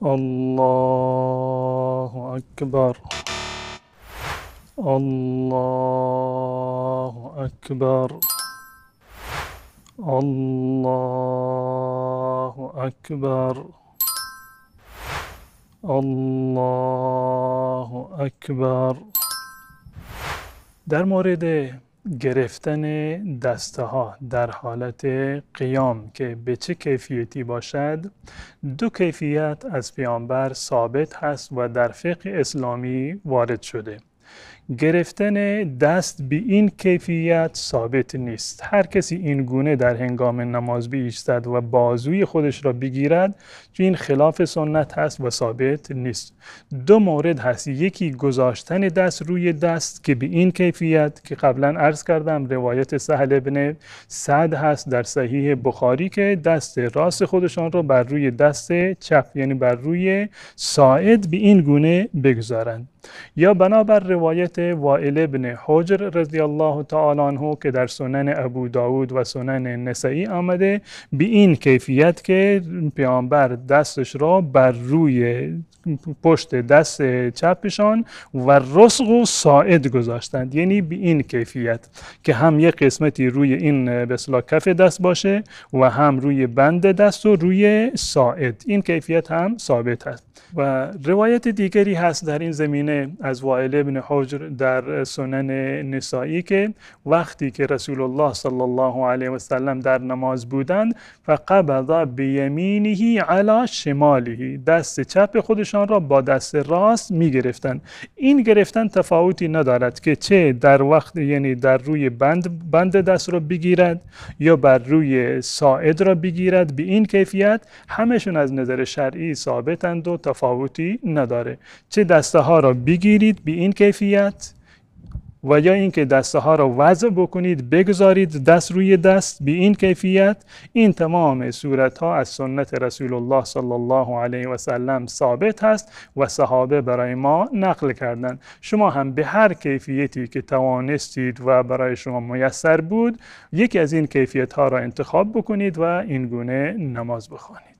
الله أكبر. الله أكبر. الله أكبر. الله أكبر. در مورد گرفتن دسته ها در حالت قیام که به چه کیفیتی باشد، دو کیفیت از پیامبر ثابت هست و در فقه اسلامی وارد شده. گرفتن دست به این کیفیت ثابت نیست. هر کسی این گونه در هنگام نماز بایستد و بازوی خودش را بگیرد، چون این خلاف سنت هست و ثابت نیست. دو مورد هست، یکی گذاشتن دست روی دست که به این کیفیت که قبلا عرض کردم روایت سهل ابن سعد هست در صحیح بخاری که دست راست خودشان را بر روی دست چپ یعنی بر روی ساعد به این گونه بگذارند، یا بنابر روایت وائل ابن حجر رضی الله تعالی عنه که در سنن ابو داود و سنن نسائی آمده به این کیفیت که پیامبر دستش را بر روی پشت دست چپشان و رسغ و ساعد گذاشتند، یعنی به این کیفیت که هم یک قسمتی روی این به اصطلاح کف دست باشه و هم روی بند دست و روی ساعد. این کیفیت هم ثابت است. و روایت دیگری هست در این زمینه از وائل ابن حجر در سنن نسائی که وقتی که رسول الله صلی الله علیه و سلم در نماز بودند فقبض بیمینه علی شماله، دست چپ خودشان را با دست راست می گرفتند. این گرفتن تفاوتی ندارد که چه در وقت یعنی در روی بند دست را بگیرد یا بر روی ساعد را بگیرد، به این کیفیت همشون از نظر شرعی ثابتند و تفاوتی نداره. چه دسته ها را بگیرید به این کیفیت و یا اینکه دسته ها را وضع بکنید بگذارید دست روی دست به این کیفیت، این تمام صورت ها از سنت رسول الله صلی الله علیه و سلم ثابت هست و صحابه برای ما نقل کردند. شما هم به هر کیفیتی که توانستید و برای شما میسر بود یکی از این کیفیت ها را انتخاب بکنید و این گونه نماز بخوانید.